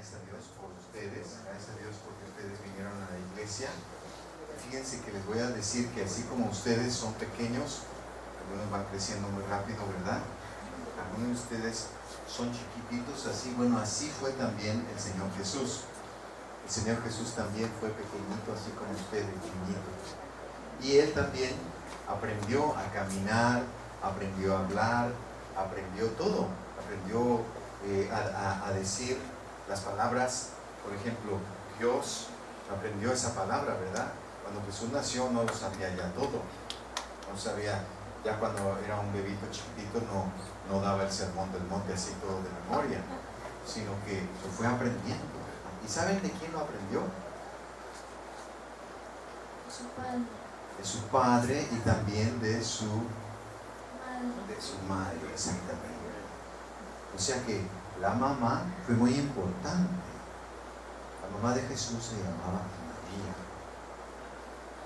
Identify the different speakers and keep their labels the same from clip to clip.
Speaker 1: Gracias a Dios por ustedes, gracias a Dios porque ustedes vinieron a la iglesia. Fíjense que les voy a decir que así como ustedes son pequeños, algunos van creciendo muy rápido, ¿verdad? Algunos de ustedes son chiquititos, así, bueno, así fue también el Señor Jesús. El Señor Jesús también fue pequeñito, así como ustedes, niñito. Y Él también aprendió a caminar, aprendió a hablar, aprendió todo. Aprendió a decir las palabras, por ejemplo, Dios aprendió esa palabra, ¿verdad? Cuando Jesús nació no lo sabía ya todo. No sabía, ya cuando era un bebito chiquitito no daba el sermón del monte así todo de memoria, sino que lo fue aprendiendo. ¿Y saben de quién lo aprendió?
Speaker 2: Su padre.
Speaker 1: De su padre y también de su madre, exactamente. O sea que la mamá fue muy importante. La mamá de Jesús se llamaba María.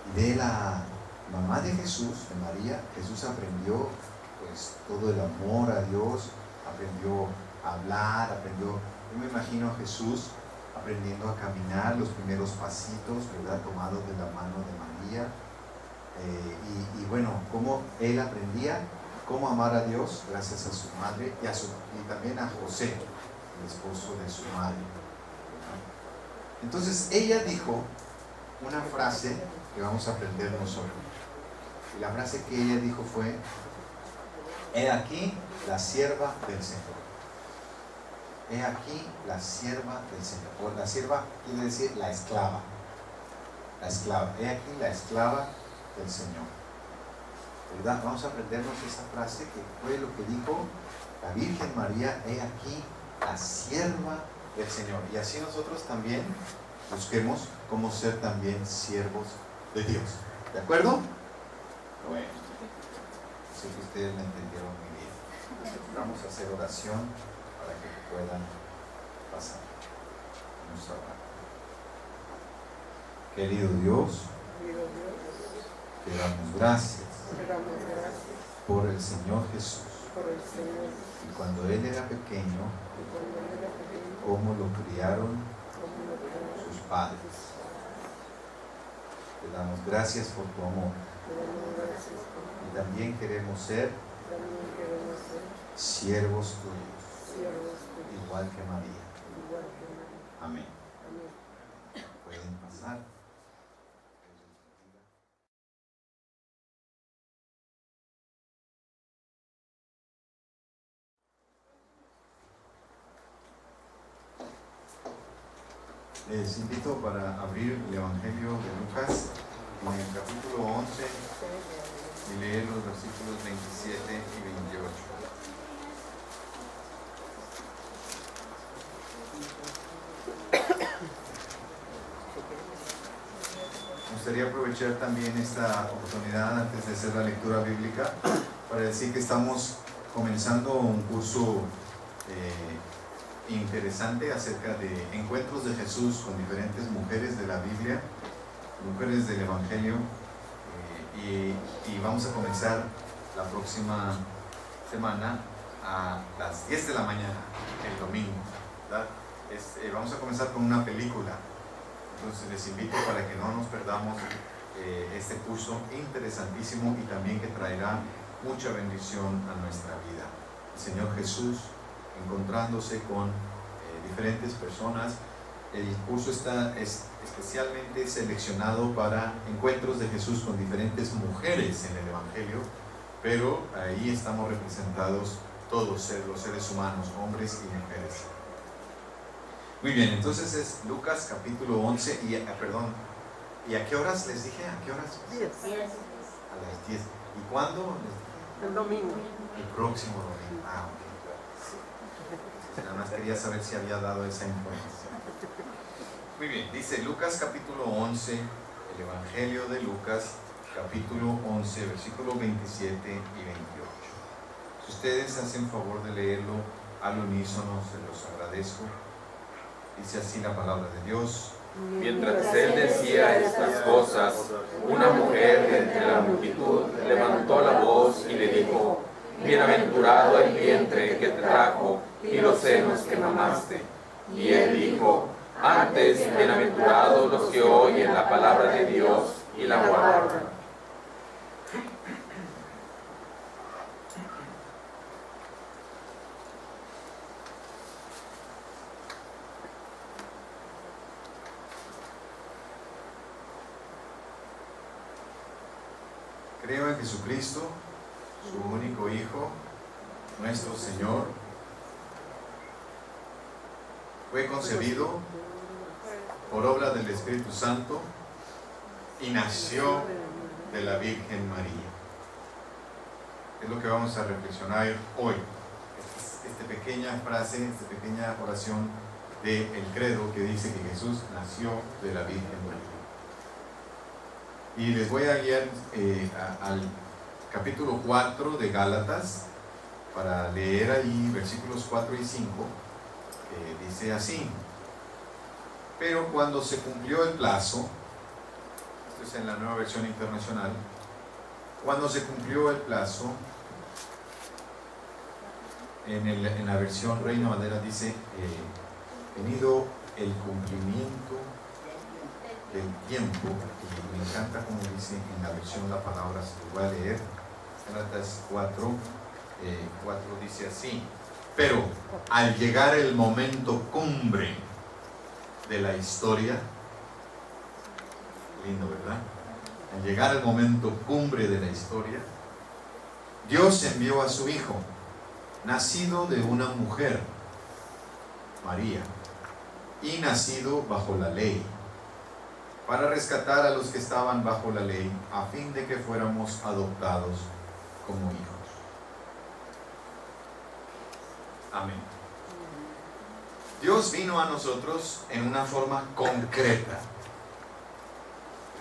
Speaker 1: Y de la mamá de Jesús, de María, Jesús aprendió pues todo el amor a Dios, aprendió a hablar, yo me imagino a Jesús aprendiendo a caminar los primeros pasitos, ¿verdad? Tomado de la mano de María. Y bueno, cómo él aprendía cómo amar a Dios gracias a su madre y también a José, el esposo de su madre. Entonces ella dijo una frase que vamos a aprender nosotros. Y la frase que ella dijo fue: he aquí la sierva del Señor. He aquí la sierva del Señor. O la sierva quiere decir la esclava. La esclava. He aquí la esclava del Señor. ¿Verdad? Vamos a aprendernos esa frase que fue lo que dijo la Virgen María: he aquí la sierva del Señor. Y así nosotros también busquemos cómo ser también siervos de Dios. ¿De acuerdo? Bueno, sé que ustedes me entendieron muy bien. Vamos a hacer oración para que puedan pasar. Vamos a orar. Querido Dios, te damos gracias por el Señor Jesús. Y cuando Él era pequeño, cómo lo criaron sus padres. Te damos gracias por tu amor. Y también queremos ser siervos tuyos, igual que María. Amén. Pueden pasar. Les invito para abrir el Evangelio de Lucas en el capítulo 11 y leer los versículos 27 y 28. Me gustaría aprovechar también esta oportunidad antes de hacer la lectura bíblica para decir que estamos comenzando un curso interesante acerca de encuentros de Jesús con diferentes mujeres de la Biblia, mujeres del Evangelio, y vamos a comenzar la próxima semana a las 10 de la mañana, el domingo, ¿verdad? Vamos a comenzar con una película, entonces les invito para que no nos perdamos este curso interesantísimo y también que traerá mucha bendición a nuestra vida. El Señor Jesús encontrándose con diferentes personas. El curso está especialmente seleccionado para encuentros de Jesús con diferentes mujeres en el Evangelio, pero ahí estamos representados todos los seres humanos, hombres y mujeres. Muy bien, entonces es Lucas capítulo 11 ¿y a qué horas les dije? ¿A qué horas?
Speaker 3: 10.
Speaker 1: A las 10. ¿Y cuándo?
Speaker 3: El domingo.
Speaker 1: El próximo domingo. Ok. Nada más quería saber si había dado esa información. Muy bien, dice Lucas capítulo 11, el Evangelio de Lucas capítulo 11, versículos 27 y 28. Si ustedes hacen favor de leerlo al unísono, se los agradezco. Dice así la palabra de Dios.
Speaker 4: Mientras él decía estas cosas, una mujer de entre la multitud levantó la voz y le dijo: bienaventurado el vientre que te trajo y los senos que mamaste. Y él dijo: antes, bienaventurados los que oyen la palabra de Dios y la guardan.
Speaker 1: Creo en Jesucristo, su único Hijo, nuestro Señor. Fue concebido por obra del Espíritu Santo y nació de la Virgen María. Es lo que vamos a reflexionar hoy. Esta pequeña frase, esta pequeña oración del credo que dice que Jesús nació de la Virgen María. Y les voy a guiar al capítulo 4 de Gálatas para leer ahí versículos 4 y 5, que dice así: pero cuando se cumplió el plazo, esto es en la Nueva Versión Internacional, cuando se cumplió el plazo, en la versión Reina Valera dice, venido el cumplimiento del tiempo, y me encanta como dice en la versión la palabra, se lo voy a leer, Gálatas 4, 4 dice así: pero al llegar el momento cumbre de la historia, lindo, ¿verdad? Al llegar el momento cumbre de la historia, Dios envió a su Hijo, nacido de una mujer, María, y nacido bajo la ley, para rescatar a los que estaban bajo la ley, a fin de que fuéramos adoptados como hijos. Amén. Dios vino a nosotros en una forma concreta,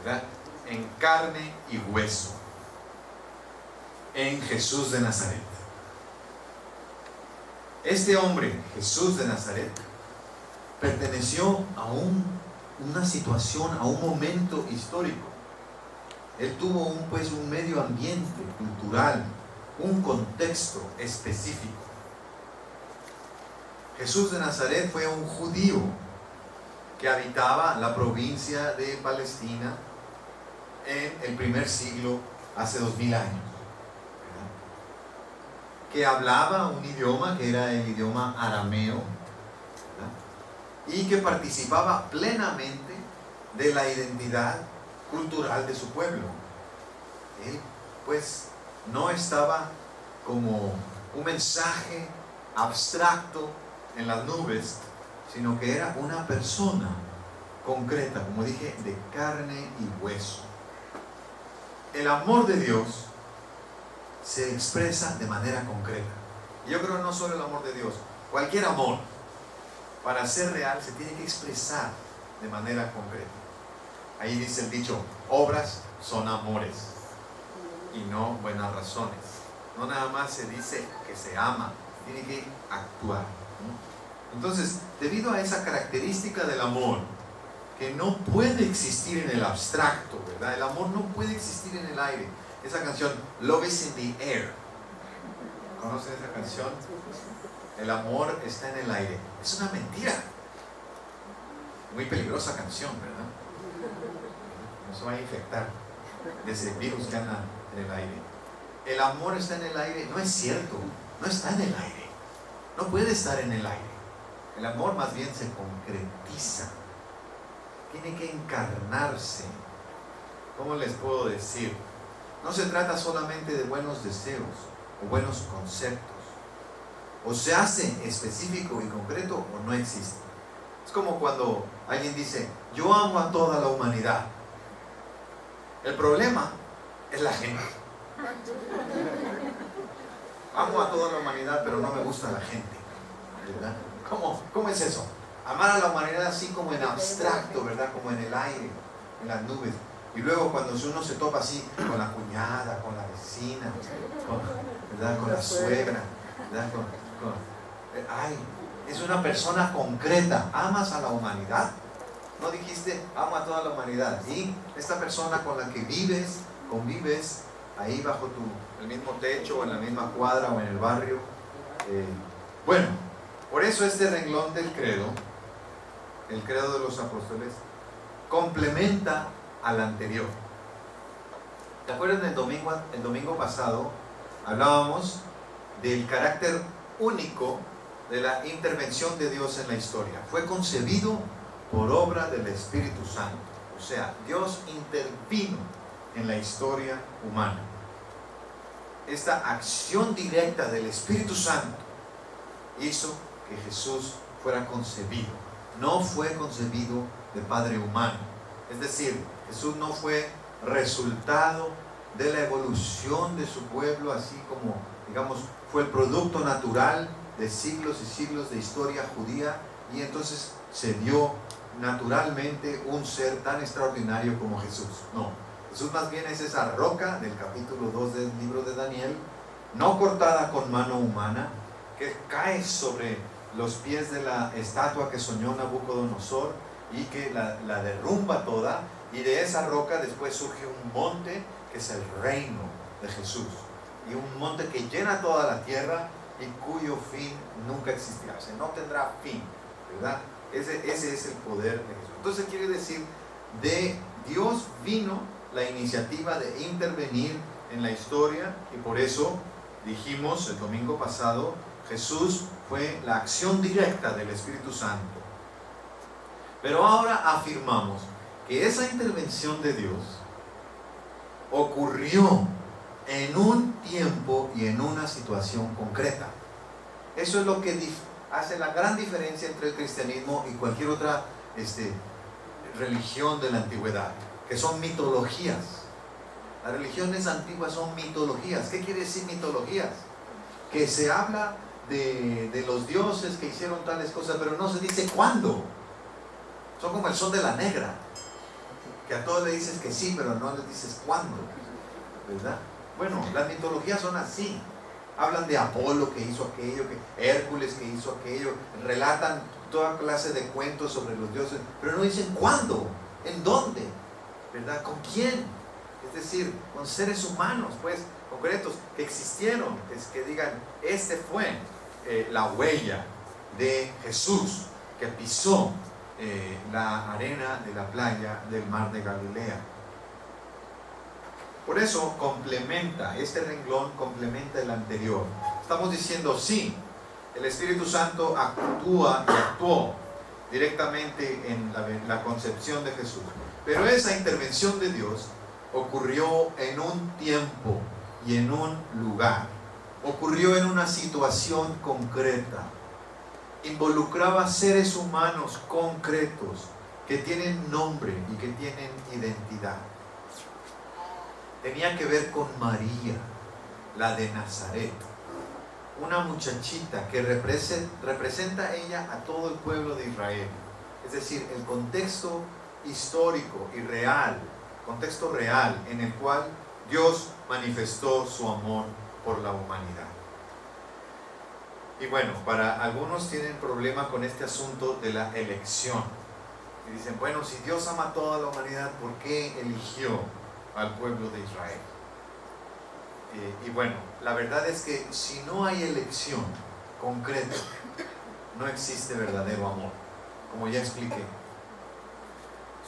Speaker 1: ¿verdad? En carne y hueso, en Jesús de Nazaret. Este hombre, Jesús de Nazaret, perteneció a una situación, a un momento histórico. Él tuvo un medio ambiente cultural, un contexto específico. Jesús de Nazaret fue un judío que habitaba la provincia de Palestina en el primer siglo, hace 2000 años, ¿verdad? Que hablaba un idioma que era el idioma arameo, ¿verdad? Y que participaba plenamente de la identidad cultural de su pueblo. Él pues no estaba como un mensaje abstracto en las nubes, sino que era una persona concreta, como dije, de carne y hueso. El amor de Dios se expresa de manera concreta. Y yo creo no solo el amor de Dios, cualquier amor, para ser real, se tiene que expresar de manera concreta. Ahí dice el dicho: obras son amores y no buenas razones. No nada más se dice que se ama, tiene que actuar, ¿no? Entonces, debido a esa característica del amor, que no puede existir en el abstracto, ¿verdad? El amor no puede existir en el aire. Esa canción, Love is in the air. ¿Conocen esa canción? El amor está en el aire. Es una mentira. Muy peligrosa canción, ¿verdad? No se va a infectar de ese virus que anda en el aire. El amor está en el aire. No es cierto. No está en el aire. No puede estar en el aire. El amor más bien se concretiza. Tiene que encarnarse. ¿Cómo les puedo decir? No se trata solamente de buenos deseos o buenos conceptos. O se hace específico y concreto o no existe. Es como cuando alguien dice: yo amo a toda la humanidad. El problema es la gente. Amo a toda la humanidad, pero no me gusta la gente, ¿verdad? ¿Cómo es eso? Amar a la humanidad así como en abstracto, ¿verdad? Como en el aire, en las nubes. Y luego cuando uno se topa así con la cuñada, con la vecina, ¿verdad? Con la suegra, ¿verdad? Ay, es una persona concreta. ¿Amas a la humanidad? No dijiste: amo a toda la humanidad. Y esta persona con la que vives, convives, ahí bajo el mismo techo, o en la misma cuadra, o en el barrio. Bueno, por eso este renglón del credo el credo de los apóstoles, complementa al anterior. ¿Te acuerdas el domingo pasado? Hablábamos del carácter único de la intervención de Dios en la historia. Fue concebido por obra del Espíritu Santo. O sea, Dios intervino en la historia humana. Esta acción directa del Espíritu Santo hizo que Jesús fuera concebido. No fue concebido de padre humano. Es decir, Jesús no fue resultado de la evolución de su pueblo, así como, digamos, fue el producto natural de siglos y siglos de historia judía, y entonces se dio naturalmente un ser tan extraordinario como Jesús. No, Jesús más bien es esa roca del capítulo 2 del libro de Daniel, no cortada con mano humana, que cae sobre los pies de la estatua que soñó Nabucodonosor y que la derrumba toda, y de esa roca después surge un monte que es el reino de Jesús, y un monte que llena toda la tierra y cuyo fin nunca existirá, o sea, no tendrá fin, ¿verdad? Ese es el poder de Jesús. Entonces quiere decir, de Dios vino la iniciativa de intervenir en la historia, y por eso dijimos el domingo pasado, Jesús fue la acción directa del Espíritu Santo. Pero ahora afirmamos que esa intervención de Dios ocurrió en un tiempo y en una situación concreta. Eso es lo que hace la gran diferencia entre el cristianismo y cualquier otra religión de la antigüedad, que son mitologías. Las religiones antiguas son mitologías. ¿Qué quiere decir mitologías? Que se habla de los dioses que hicieron tales cosas, pero no se dice cuándo. Son como el sol de la negra, que a todos le dices que sí, pero no les dices cuándo, ¿verdad? Bueno, las mitologías son así. Hablan de Apolo que hizo aquello, que Hércules que hizo aquello, relatan toda clase de cuentos sobre los dioses, pero no dicen cuándo, en dónde, ¿verdad? ¿Con quién? Es decir, con seres humanos, pues, concretos, que existieron, que digan, este fue la huella de Jesús, que pisó la arena de la playa del mar de Galilea. Por eso complementa, este renglón complementa el anterior. Estamos diciendo, sí, el Espíritu Santo actúa y actuó directamente en la concepción de Jesús, pero esa intervención de Dios ocurrió en un tiempo y en un lugar, ocurrió en una situación concreta, involucraba seres humanos concretos que tienen nombre y que tienen identidad. Tenía que ver con María, la de Nazaret, una muchachita que representa ella a todo el pueblo de Israel. Es decir, el contexto histórico y real, contexto real en el cual Dios manifestó su amor por la humanidad. Y bueno, para algunos tienen problema con este asunto de la elección. Y dicen, bueno, si Dios ama a toda la humanidad, ¿por qué eligió al pueblo de Israel? Y bueno, la verdad es que si no hay elección concreta, no existe verdadero amor, como ya expliqué.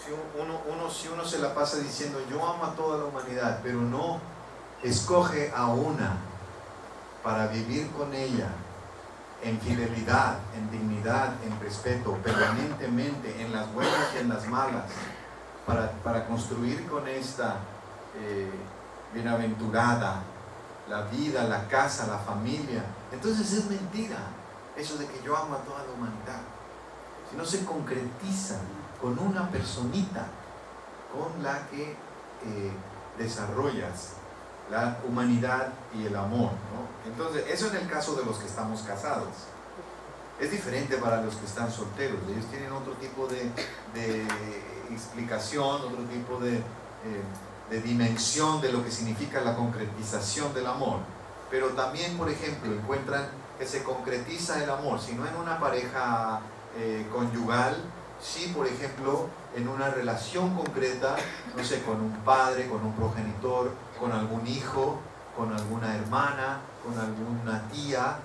Speaker 1: Si uno se la pasa diciendo, yo amo a toda la humanidad, pero no escoge a una para vivir con ella en fidelidad, en dignidad, en respeto, permanentemente, en las buenas y en las malas, para construir con esta bienaventurada la vida, la casa, la familia, entonces es mentira eso de que yo amo a toda la humanidad. Si no se concretiza con una personita con la que desarrollas la humanidad y el amor, ¿no? Entonces, eso en el caso de los que estamos casados. Es diferente para los que están solteros. Ellos tienen otro tipo de explicación, otro tipo de dimensión de lo que significa la concretización del amor. Pero también, por ejemplo, encuentran que se concretiza el amor, si no en una pareja conyugal, sí, por ejemplo, en una relación concreta, no sé, con un padre, con un progenitor, con algún hijo, con alguna hermana, con alguna tía,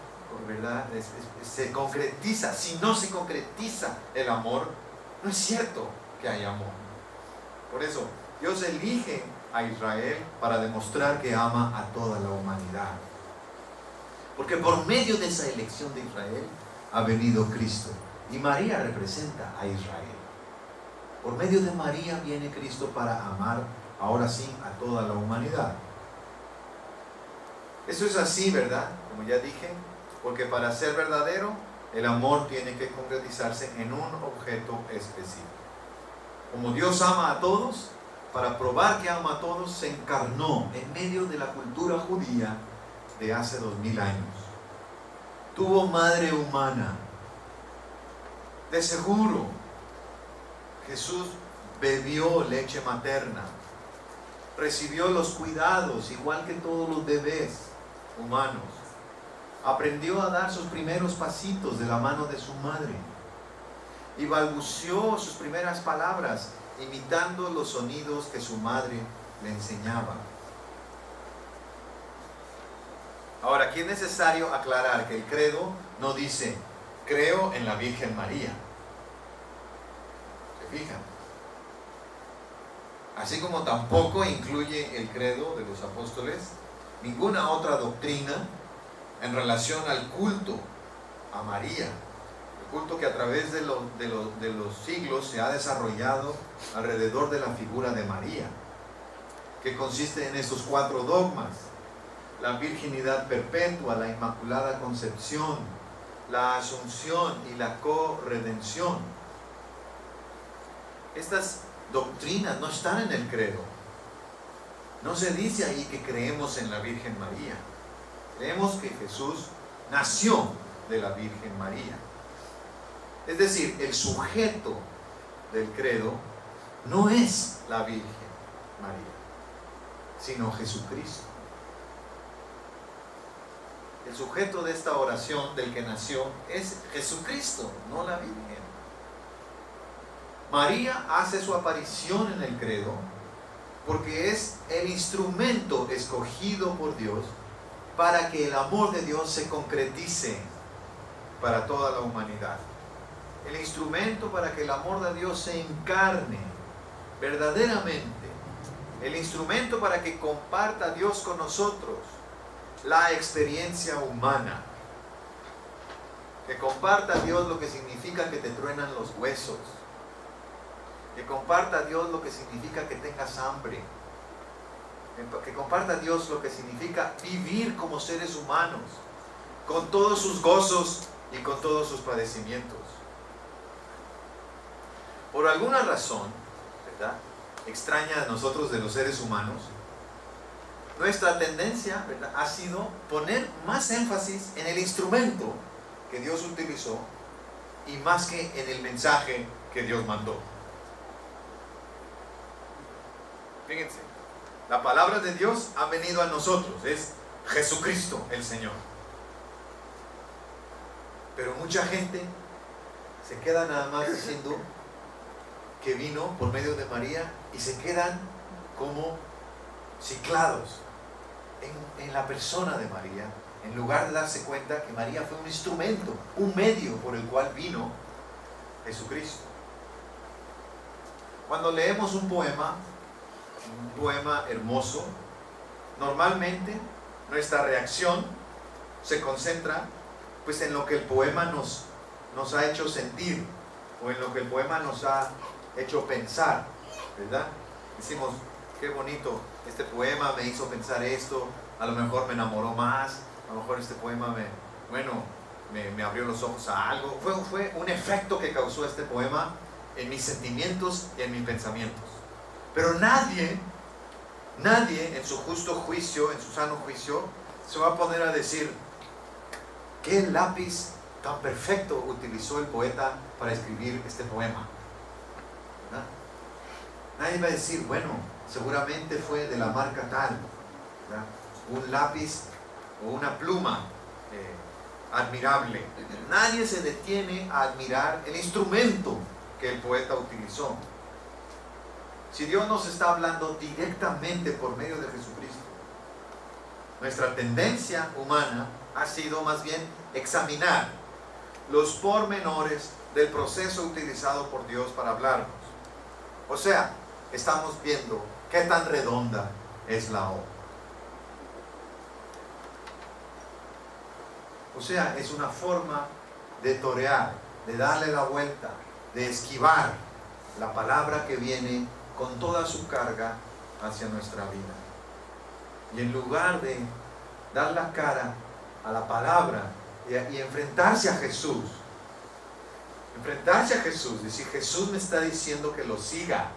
Speaker 1: ¿verdad? Se concretiza. Si no se concretiza el amor, No es cierto que hay amor. Por eso, Dios elige a Israel para demostrar que ama a toda la humanidad. Porque por medio de esa elección de Israel ha venido Cristo. Y María representa a Israel. Por medio de María viene Cristo para amar, ahora sí, a toda la humanidad. Eso es así, ¿verdad? Como ya dije, porque para ser verdadero, el amor tiene que concretizarse en un objeto específico. Como Dios ama a todos, para probar que ama a todos, se encarnó en medio de la cultura judía de hace 2000 años. Tuvo madre humana. De seguro, Jesús bebió leche materna, recibió los cuidados, igual que todos los bebés humanos. Aprendió a dar sus primeros pasitos de la mano de su madre y balbuceó sus primeras palabras, imitando los sonidos que su madre le enseñaba. Ahora, aquí es necesario aclarar que el credo no dice, creo en la Virgen María. ¿Se fijan? Así como tampoco incluye el credo de los apóstoles ninguna otra doctrina en relación al culto a María. El culto que a través de los siglos se ha desarrollado alrededor de la figura de María, que consiste en esos 4 dogmas: la virginidad perpetua, la inmaculada concepción, la asunción y la corredención. Estas doctrinas no están en el credo. No se dice ahí que creemos en la Virgen María. Creemos que Jesús nació de la Virgen María. Es decir, el sujeto del credo no es la Virgen María, sino Jesucristo. El sujeto de esta oración del que nació es Jesucristo, no la Virgen. María hace su aparición en el credo porque es el instrumento escogido por Dios para que el amor de Dios se concretice para toda la humanidad. El instrumento para que el amor de Dios se encarne verdaderamente. El instrumento para que comparta Dios con nosotros la experiencia humana. Que comparta Dios lo que significa que te truenan los huesos. Que comparta Dios lo que significa que tengas hambre. Que comparta Dios lo que significa vivir como seres humanos, con todos sus gozos y con todos sus padecimientos. Por alguna razón, ¿verdad?, extraña a nosotros de los seres humanos, nuestra tendencia, ¿verdad?, ha sido poner más énfasis en el instrumento que Dios utilizó y más que en el mensaje que Dios mandó. Fíjense, la palabra de Dios ha venido a nosotros, es Jesucristo el Señor. Pero mucha gente se queda nada más diciendo que vino por medio de María y se quedan como ciclados en la persona de María, en lugar de darse cuenta que María fue un instrumento, un medio por el cual vino Jesucristo. Cuando leemos un poema hermoso, normalmente nuestra reacción se concentra pues en lo que el poema nos ha hecho sentir, o en lo que el poema nos ha hecho pensar, ¿verdad? Decimos, qué bonito, este poema me hizo pensar esto, a lo mejor me enamoró más, a lo mejor este poema me abrió los ojos a algo. Fue un efecto que causó este poema en mis sentimientos y en mis pensamientos. Pero nadie en su justo juicio, en su sano juicio, se va a poner a decir, ¿qué lápiz tan perfecto utilizó el poeta para escribir este poema? ¿Verdad? Nadie va a decir, bueno, seguramente fue de la marca tal, ¿verdad?, un lápiz o una pluma admirable. Nadie se detiene a admirar el instrumento que el poeta utilizó. Si Dios nos está hablando directamente por medio de Jesucristo, nuestra tendencia humana ha sido más bien examinar los pormenores del proceso utilizado por Dios para hablarnos. O sea, estamos viendo qué tan redonda es la O. O sea, es una forma de torear, de darle la vuelta, de esquivar la palabra que viene con toda su carga hacia nuestra vida. Y en lugar de dar la cara a la palabra y enfrentarse a Jesús, decir, Jesús me está diciendo que lo siga,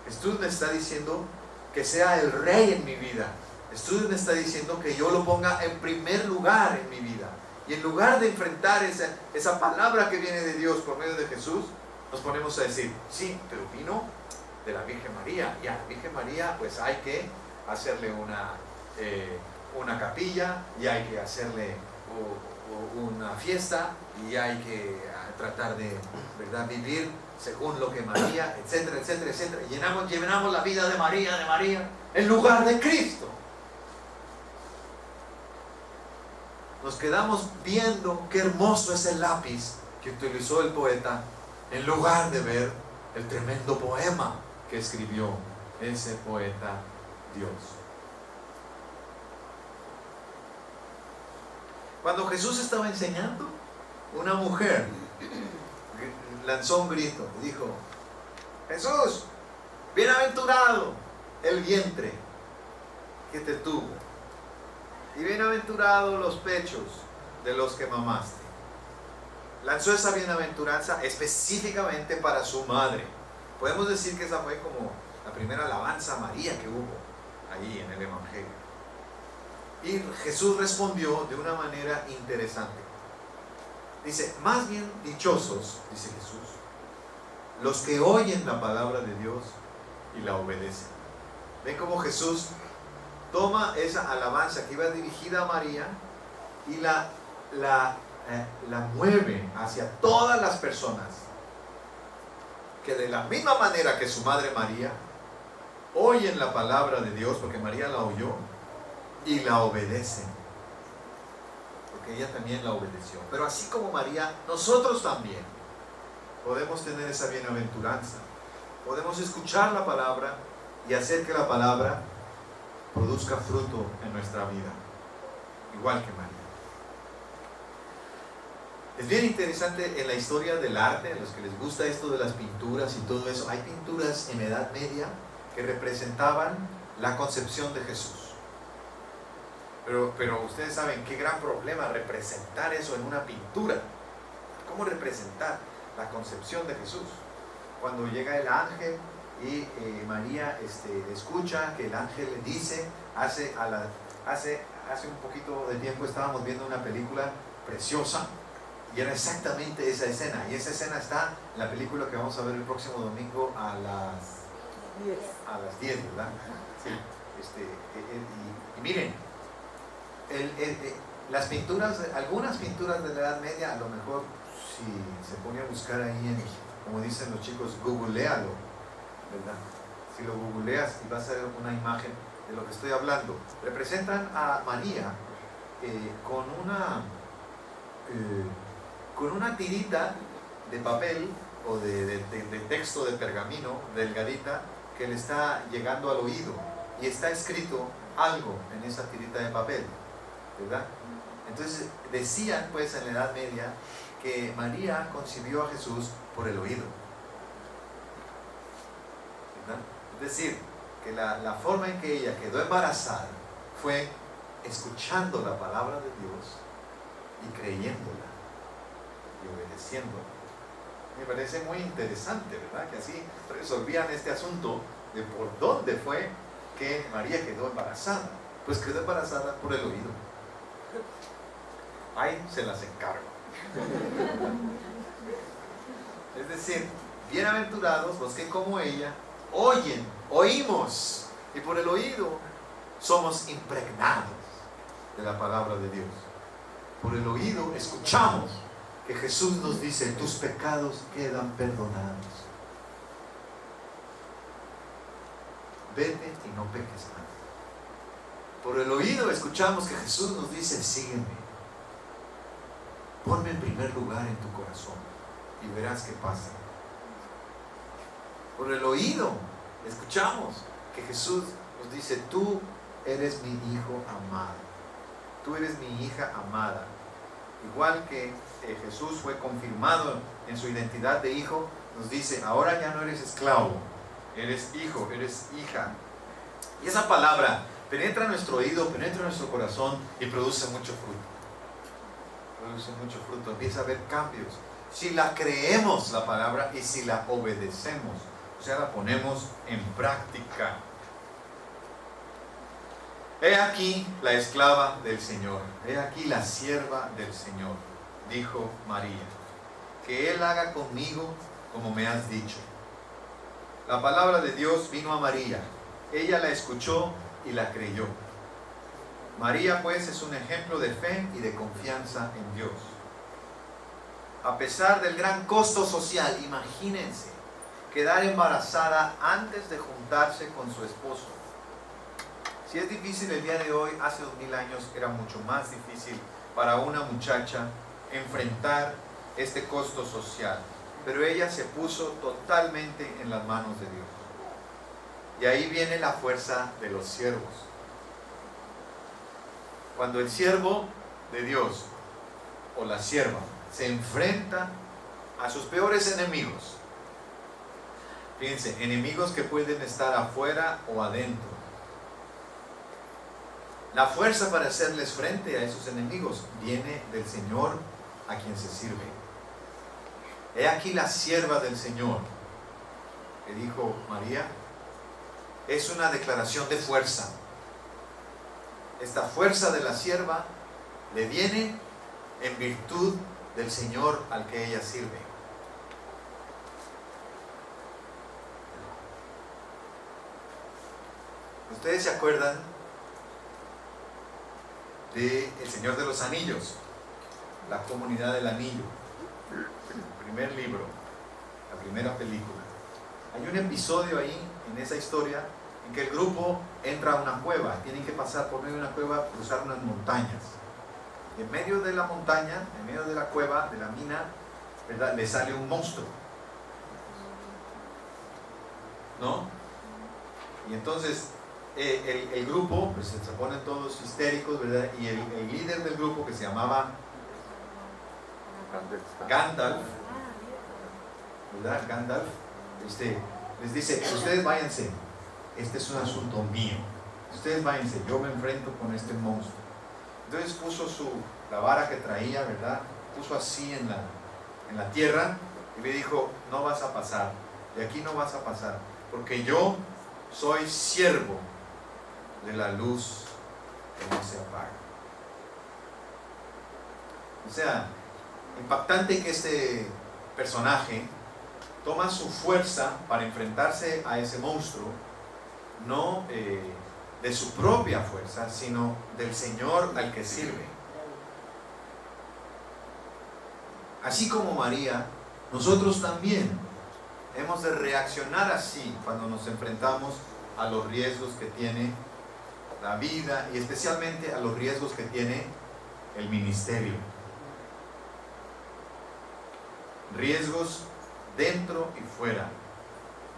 Speaker 1: Jesús me está diciendo que sea el rey en mi vida, Jesús me está diciendo que yo lo ponga en primer lugar en mi vida. Y en lugar de enfrentar esa palabra que viene de Dios por medio de Jesús, nos ponemos a decir, sí, pero vino de la Virgen María, y a la Virgen María pues hay que hacerle una capilla, y hay que hacerle una fiesta, y hay que tratar de, ¿verdad?, vivir según lo que María, etcétera, etcétera, etcétera. Llenamos la vida de María, en lugar de Cristo. Nos quedamos viendo qué hermoso es el lápiz que utilizó el poeta, en lugar de ver el tremendo poema que escribió ese poeta Dios. Cuando Jesús estaba enseñando, una mujer lanzó un grito y dijo, Jesús, bienaventurado el vientre que te tuvo, y bienaventurados los pechos de los que mamaste. Lanzó esa bienaventuranza específicamente para su madre. Podemos decir que esa fue como la primera alabanza a María que hubo allí en el Evangelio. Y Jesús respondió de una manera interesante. Dice, más bien dichosos, dice Jesús, los que oyen la palabra de Dios y la obedecen. ¿Ven cómo Jesús toma esa alabanza que iba dirigida a María y la mueve hacia todas las personas que de la misma manera que su madre María oyen la palabra de Dios, porque María la oyó, y la obedecen, porque ella también la obedeció. Pero así como María, nosotros también podemos tener esa bienaventuranza, podemos escuchar la palabra y hacer que la palabra produzca fruto en nuestra vida, igual que María. Es bien interesante en la historia del arte, a los que les gusta esto de las pinturas y todo eso, hay pinturas en la Edad Media que representaban la concepción de Jesús. Pero ustedes saben qué gran problema representar eso en una pintura. ¿Cómo representar la concepción de Jesús? Cuando llega el ángel y María escucha que el ángel le dice, hace un poquito de tiempo estábamos viendo una película preciosa y era exactamente esa escena, y esa escena está en la película que vamos a ver el próximo domingo a las 10, ¿verdad? Sí. Y miren, las pinturas, algunas pinturas de la Edad Media, a lo mejor si se pone a buscar ahí como dicen los chicos, googlealo, ¿verdad? Si lo googleas y vas a ver una imagen de lo que estoy hablando, representan a María con una tirita de papel o de texto de pergamino delgadita que le está llegando al oído, y está escrito algo en esa tirita de papel, ¿verdad? Entonces decían pues en la Edad Media que María concibió a Jesús por el oído, ¿verdad? Es decir, que la forma en que ella quedó embarazada fue escuchando la palabra de Dios y creyéndola y obedeciéndola. Me parece muy interesante, ¿verdad? Que así resolvían este asunto de por dónde fue que María quedó embarazada. Pues quedó embarazada por el oído. Ahí se las encargo. Es decir, bienaventurados los que como ella oímos, y por el oído somos impregnados de la palabra de Dios. Por el oído escuchamos que Jesús nos dice, tus pecados quedan perdonados. Vete y no peques más. Por el oído escuchamos que Jesús nos dice, sígueme. Ponme en primer lugar en tu corazón y verás qué pasa. Por el oído escuchamos que Jesús nos dice: tú eres mi hijo amado, tú eres mi hija amada. Igual que Jesús fue confirmado en su identidad de hijo, nos dice: ahora ya no eres esclavo, eres hijo, eres hija. Y esa palabra penetra en nuestro oído, penetra en nuestro corazón y produce mucho fruto. Produce mucho fruto, empieza a haber cambios. Si la creemos la palabra y si la obedecemos, o sea, la ponemos en práctica. He aquí la esclava del Señor, he aquí la sierva del Señor, dijo María, que Él haga conmigo como me has dicho. La palabra de Dios vino a María, ella la escuchó y la creyó. María, pues, es un ejemplo de fe y de confianza en Dios. A pesar del gran costo social, imagínense, quedar embarazada antes de juntarse con su esposo. Si es difícil el día de hoy, hace 2000 años era mucho más difícil para una muchacha enfrentar este costo social. Pero ella se puso totalmente en las manos de Dios. Y ahí viene la fuerza de los siervos. Cuando el siervo de Dios o la sierva se enfrenta a sus peores enemigos, fíjense, enemigos que pueden estar afuera o adentro, la fuerza para hacerles frente a esos enemigos viene del Señor a quien se sirve. He aquí la sierva del Señor, que dijo María, es una declaración de fuerza. Esta fuerza de la sierva le viene en virtud del Señor al que ella sirve. ¿Ustedes se acuerdan de El Señor de los Anillos? La Comunidad del Anillo, el primer libro, la primera película. Hay un episodio ahí en esa historia en que el grupo entra a una cueva, tienen que pasar por medio de una cueva, cruzar unas montañas. Y en medio de la montaña, en medio de la cueva, de la mina, ¿verdad?, le sale un monstruo, ¿no? Y entonces el grupo, pues se ponen todos histéricos, ¿verdad? Y el líder del grupo, que se llamaba Gandalf, ¿verdad? Gandalf, les dice: ustedes váyanse, este es un asunto mío, ustedes váyanse, yo me enfrento con este monstruo. Entonces puso la vara que traía, ¿verdad?, puso así en la tierra y le dijo: no vas a pasar, de aquí no vas a pasar, porque yo soy siervo de la luz que no se apaga. O sea, impactante que este personaje toma su fuerza para enfrentarse a ese monstruo, no de su propia fuerza, sino del Señor al que sirve. Así como María, nosotros también hemos de reaccionar así cuando nos enfrentamos a los riesgos que tiene la vida y especialmente a los riesgos que tiene el ministerio. Riesgos dentro y fuera,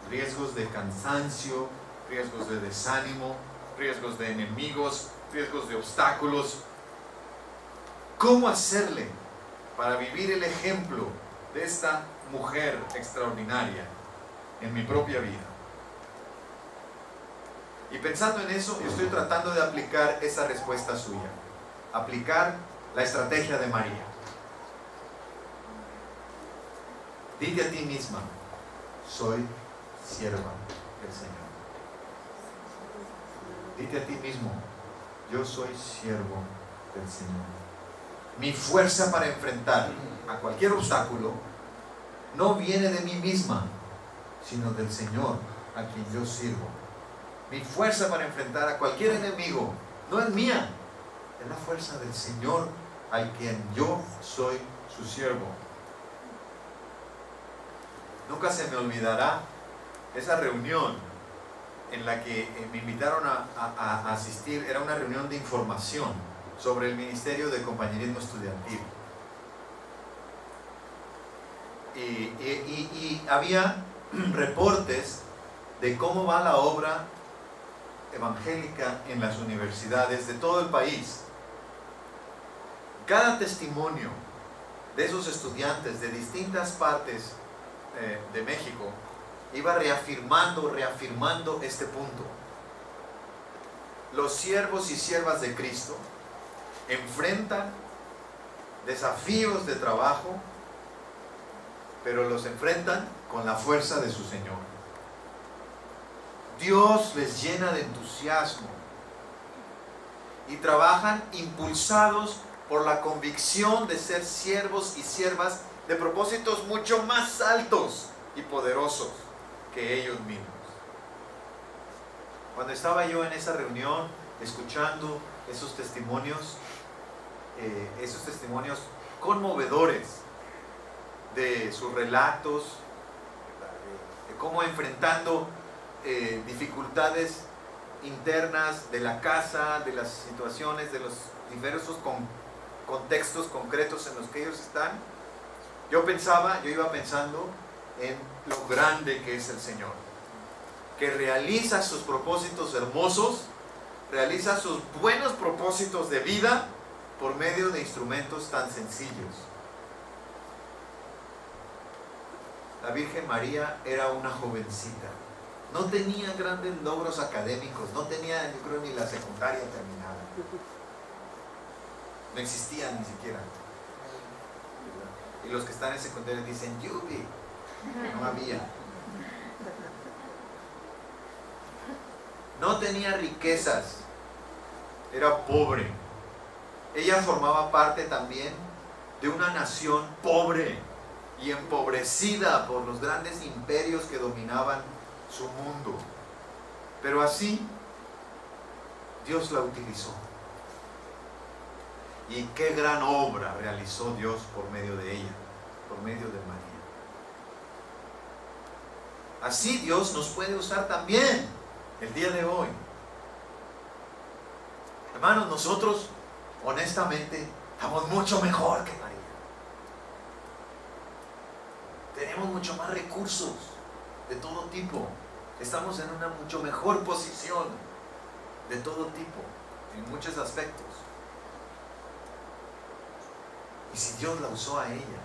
Speaker 1: riesgos de cansancio, riesgos de desánimo, riesgos de enemigos, riesgos de obstáculos. ¿Cómo hacerle para vivir el ejemplo de esta mujer extraordinaria en mi propia vida? Y pensando en eso, yo estoy tratando de aplicar esa respuesta suya, aplicar la estrategia de María. Dite a ti misma: soy sierva del Señor. Dite a ti mismo: yo soy siervo del Señor. Mi fuerza para enfrentar a cualquier obstáculo no viene de mí misma, sino del Señor a quien yo sirvo. Mi fuerza para enfrentar a cualquier enemigo no es mía, es la fuerza del Señor al quien yo soy su siervo. Nunca se me olvidará esa reunión en la que me invitaron a asistir. Era una reunión de información sobre el Ministerio de Compañerismo Estudiantil. y había reportes de cómo va la obra evangélica en las universidades de todo el país. Cada testimonio de esos estudiantes de distintas partes de México iba reafirmando este punto. Los siervos y siervas de Cristo enfrentan desafíos de trabajo, pero los enfrentan con la fuerza de su Señor. Dios les llena de entusiasmo y trabajan impulsados por la convicción de ser siervos y siervas de propósitos mucho más altos y poderosos que ellos mismos. Cuando estaba yo en esa reunión escuchando esos testimonios conmovedores de sus relatos, de cómo enfrentando dificultades internas de la casa, de las situaciones, de los diversos contextos concretos en los que ellos están, yo iba pensando en lo grande que es el Señor, que realiza sus propósitos hermosos, realiza sus buenos propósitos de vida por medio de instrumentos tan sencillos. La Virgen María era una jovencita, no tenía grandes logros académicos, no tenía, yo creo, ni la secundaria terminada, no existía ni siquiera. Y los que están en secundaria dicen, Yubi, no había. No tenía riquezas, era pobre. Ella formaba parte también de una nación pobre y empobrecida por los grandes imperios que dominaban su mundo. Pero así, Dios la utilizó. Y qué gran obra realizó Dios por medio de ella, por medio de María. Así Dios nos puede usar también el día de hoy. Hermanos, nosotros honestamente estamos mucho mejor que María. Tenemos mucho más recursos de todo tipo. Estamos en una mucho mejor posición de todo tipo, en muchos aspectos. Y si Dios la usó a ella,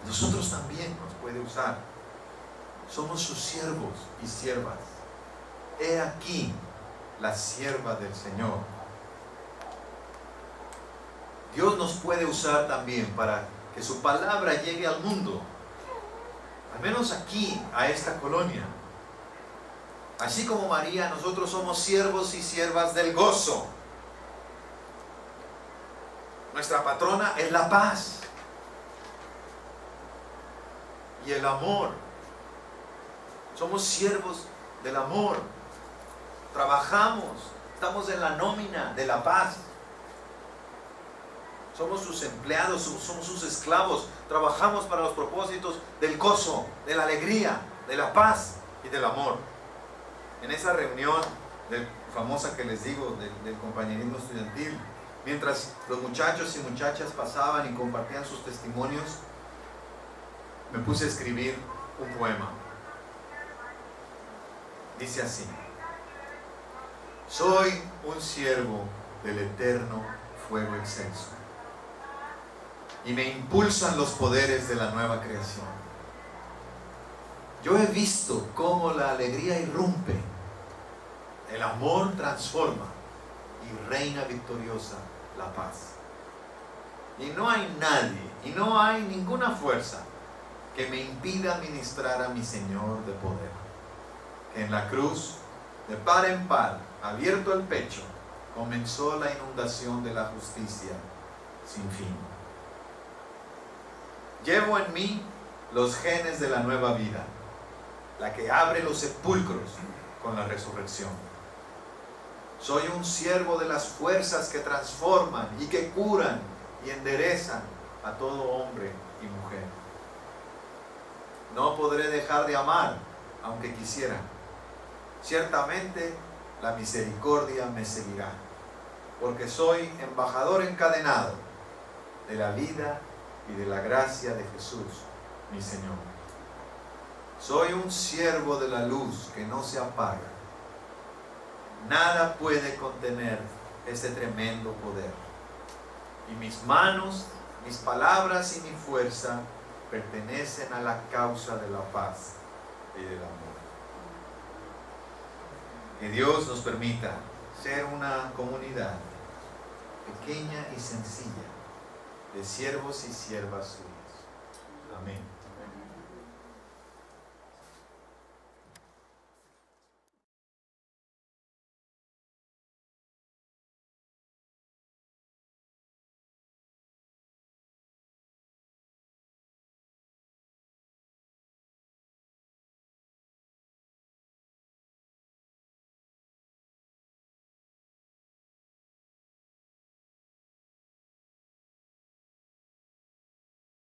Speaker 1: nosotros también nos puede usar. Somos sus siervos y siervas. He aquí la sierva del Señor. Dios nos puede usar también para que su palabra llegue al mundo, al menos aquí, a esta colonia. Así como María, nosotros somos siervos y siervas del gozo. Nuestra patrona es la paz y el amor. Somos siervos del amor. Trabajamos, estamos en la nómina de la paz. Somos sus empleados, somos sus esclavos. Trabajamos para los propósitos del gozo, de la alegría, de la paz y del amor. En esa reunión famosa que les digo del compañerismo estudiantil, mientras los muchachos y muchachas pasaban y compartían sus testimonios, me puse a escribir un poema. Dice así: soy un siervo del eterno fuego excelso, y me impulsan los poderes de la nueva creación. Yo he visto cómo la alegría irrumpe, el amor transforma y reina victoriosa la paz. Y no hay nadie, y no hay ninguna fuerza que me impida ministrar a mi Señor de poder, que en la cruz, de par en par, abierto el pecho, comenzó la inundación de la justicia sin fin. Llevo en mí los genes de la nueva vida, la que abre los sepulcros con la resurrección. Soy un siervo de las fuerzas que transforman y que curan y enderezan a todo hombre y mujer. No podré dejar de amar, aunque quisiera. Ciertamente la misericordia me seguirá, porque soy embajador encadenado de la vida y de la gracia de Jesús, mi Señor. Soy un siervo de la luz que no se apaga. Nada puede contener ese tremendo poder. Y mis manos, mis palabras y mi fuerza pertenecen a la causa de la paz y del amor. Que Dios nos permita ser una comunidad pequeña y sencilla de siervos y siervas suyas. Amén.